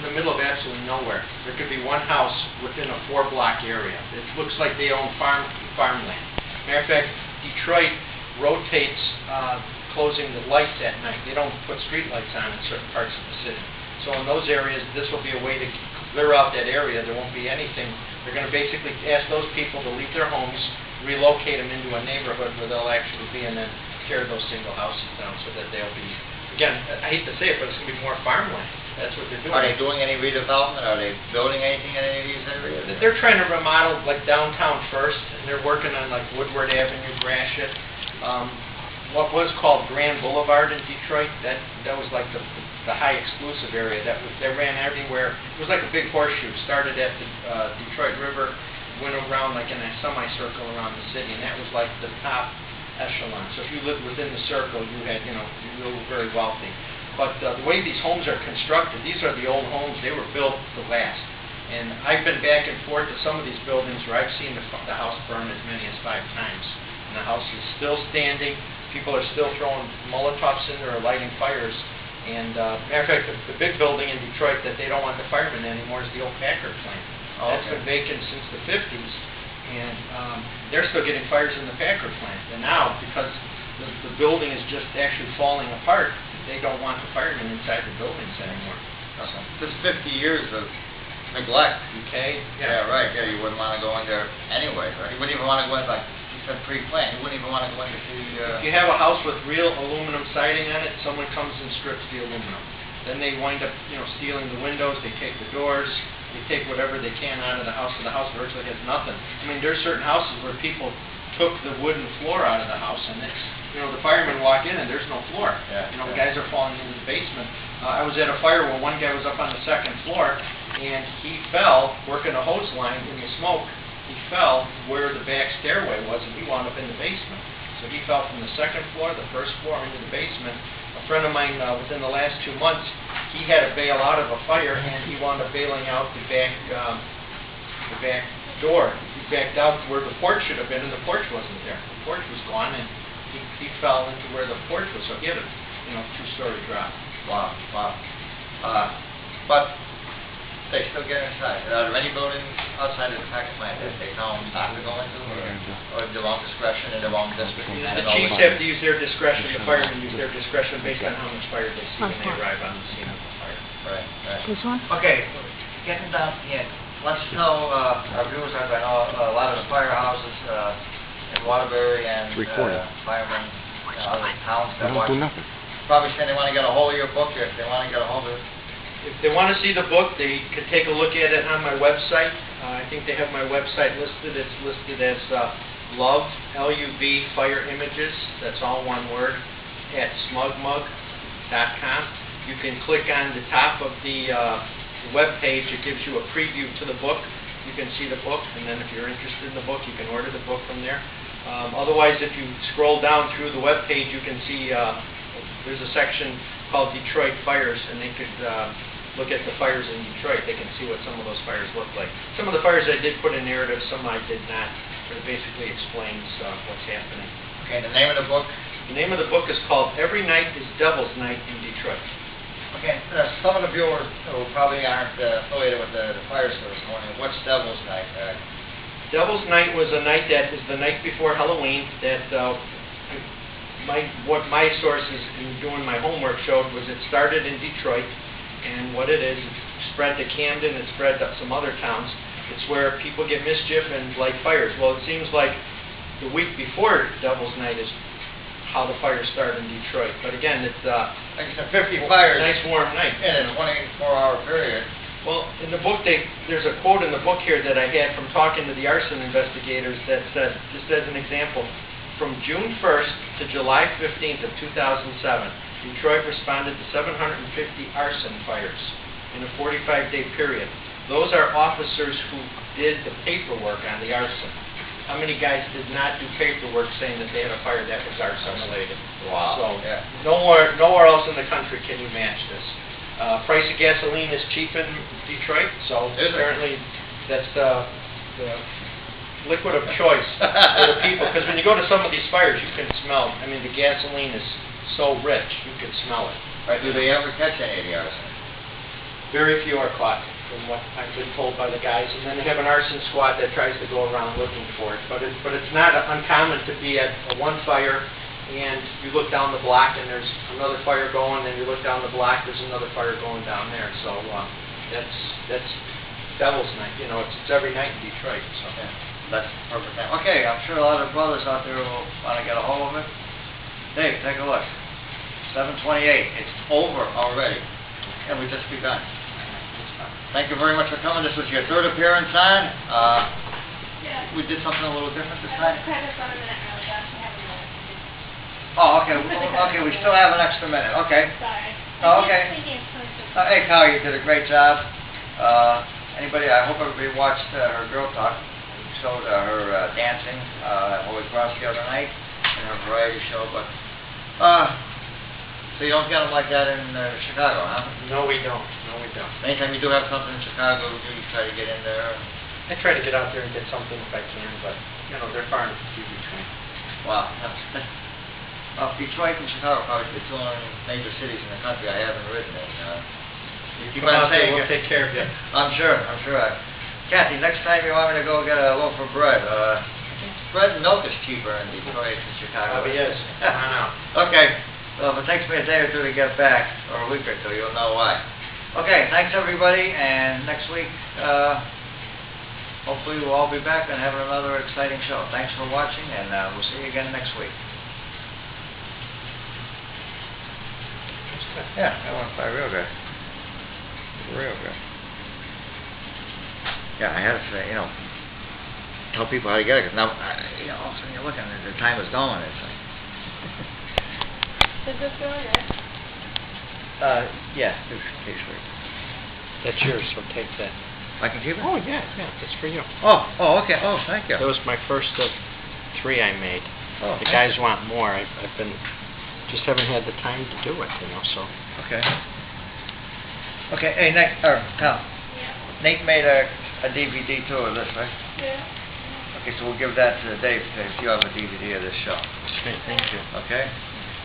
the middle of absolutely nowhere. There could be one house within a 4-block area. It looks like they own farmland. Matter of fact, Detroit rotates closing the lights at night. They don't put street lights on in certain parts of the city. So in those areas, this will be a way to clear out that area. There won't be anything. They're going to basically ask those people to leave their homes, relocate them into a neighborhood where they'll actually be, and then tear those single houses down so that they'll be, again, I hate to say it, but it's going to be more farmland. That's what they're doing. Are they doing any redevelopment? Are they building anything in any of these areas? They're trying to remodel like downtown first, and they're working on like Woodward Avenue, Gratiot. What was called Grand Boulevard in Detroit, that was like the high exclusive area. That ran everywhere. It was like a big horseshoe. Started at the Detroit River, went around like in a semicircle around the city, and that was like the top echelon. So if you lived within the circle, you had, you were very wealthy. But the way these homes are constructed, these are the old homes. They were built to last. And I've been back and forth to some of these buildings where I've seen the house burn as many as 5 times. And the house is still standing. People are still throwing Molotovs in there or lighting fires. And matter of fact, the big building in Detroit that they don't want the firemen anymore is the old Packard plant. Oh, that's been vacant since the 50s. And they're still getting fires in the Packard plant. And now, because the building is just actually falling apart, they don't want the firemen inside the buildings anymore. So, this is 50 years of neglect. Okay. Yeah, right. Yeah, you wouldn't want to go in there anyway, right? You wouldn't even want to go in, like you said, pre-planned. You wouldn't even want to go in to see... If you have a house with real aluminum siding on it, someone comes and strips the aluminum. Then they wind up, stealing the windows. They take the doors. They take whatever they can out of the house, and the house virtually has nothing. I mean, there's certain houses where people took the wooden floor out of the house, and it's, the firemen walk in and there's no floor. Yeah, the guys are falling into the basement. I was at a fire where one guy was up on the 2nd floor, and he fell working a hose line in the smoke. He fell where the back stairway was, and he wound up in the basement. So he fell from the 2nd floor, the 1st floor, into the basement. A friend of mine, within the last 2 months, he had to bail out of a fire, and he wound up bailing out the back door. He backed out to where the porch should have been, and the porch wasn't there. The porch was gone, and he fell into where the porch was. So he had a 2-story drop. Wow. But they still get inside. Are there any buildings outside of the tax plant that they tell them not to go into, or their own discretion in their own district? The chiefs have to use their discretion. The firemen use their discretion based on how much fire they see when they arrive on the scene of the fire. Right. This one? Okay, getting down here. Let's know, our viewers, I know a lot of the firehouses in Waterbury and firemen in other towns that watch. Probably saying they want to get a hold of your book here. If they want to get a hold of it. If they want to see the book, they could take a look at it on my website. I think they have my website listed. It's listed as Love, L-U-V, Fire Images, that's all one word, at smugmug.com. You can click on the top of the web page. It gives you a preview to the book. You can see the book, and then if you're interested in the book, you can order the book from there. Otherwise, if you scroll down through the web page, you can see there's a section called Detroit Fires, and they could look at the fires in Detroit. They can see what some of those fires look like. Some of the fires I did put in narrative, some I did not. But it basically explains what's happening. Okay, the name of the book? The name of the book is called Every Night is Devil's Night in Detroit. Okay, some of the viewers who probably aren't affiliated with the fire service morning, what's Devil's Night? Devil's Night was a night that is the night before Halloween that what my sources in doing my homework showed was it started in Detroit, and what it is, it spread to Camden, it spread to some other towns. It's where people get mischief and light fires. Well, it seems like the week before Devil's Night is how the fire started in Detroit. But again, it's like I said, 50 fires. Nice warm night. In a 24-hour period. Well, in the book, there's a quote in the book here that I had from talking to the arson investigators that said, just as an example, from June 1st to July 15th of 2007, Detroit responded to 750 arson fires in a 45-day period. Those are officers who did the paperwork on the arson. How many guys did not do paperwork saying that they had a fire that was arson-related? Wow. So, yeah. nowhere else in the country can you match this. Price of gasoline is cheap in Detroit, so apparently that's the liquid of choice for the people. Because when you go to some of these fires, you can smell. I mean, the gasoline is so rich, you can smell it. Right? Do they ever catch any of the arson? Very few are caught, from what I've been told by the guys. And then they have an arson squad that tries to go around looking for it. But it's not uncommon to be at one fire, and you look down the block and there's another fire going, and you look down the block, there's another fire going down there. So that's Devil's Night. You know, it's every night in Detroit. So. Yeah, that's perfect. Okay, I'm sure a lot of brothers out there will want to get a hold of it. Dave, take a look. 7:28. It's over already, and we just begun. Thank you very much for coming. This was your third appearance on. We did something a little different this time. Oh, okay. Okay, we still have an extra minute. Okay. Sorry. Oh, okay. Hey, Kyle, you did a great job. Anybody? I hope everybody watched her Girl Talk. We showed her dancing at Holy Cross the other night in her variety show. But so you don't get them like that in Chicago, huh? No, we don't. No, we don't. Anytime you do have something in Chicago, you try to get in there. I try to get out there and get something if I can, but you know they're far and few between. Wow. Detroit and Chicago are probably the two only major cities in the country I haven't ridden in. You keep on saying we'll take care of you. I'm sure. Kathy, next time you want me to go get a loaf of bread, bread and milk is cheaper in Detroit than Chicago. Probably is. I know. Okay. Well, if it takes me a day or two to get back, or a week or two, you'll know why. Okay, thanks everybody, and next week, hopefully we'll all be back and having another exciting show. Thanks for watching, and we'll see you again next week. Yeah, that went by real good. Real good. Yeah, I had to say, tell people how to get it, because now, all of a sudden you're looking and the time is going, it's like... Is this going right? Yeah, this case right. That's yours, so take that. I can keep it? Oh, yeah, that's for you. Oh, okay. Oh, thank you. That was my first of 3 I made. Oh, the guys want more. I've been, just haven't had the time to do it, so. Okay. Okay, hey, Nate, Tom. Yeah. Nate made a DVD too of this, right? Yeah. Okay, so we'll give that to Dave if you have a DVD of this show. Okay, thank you. Okay?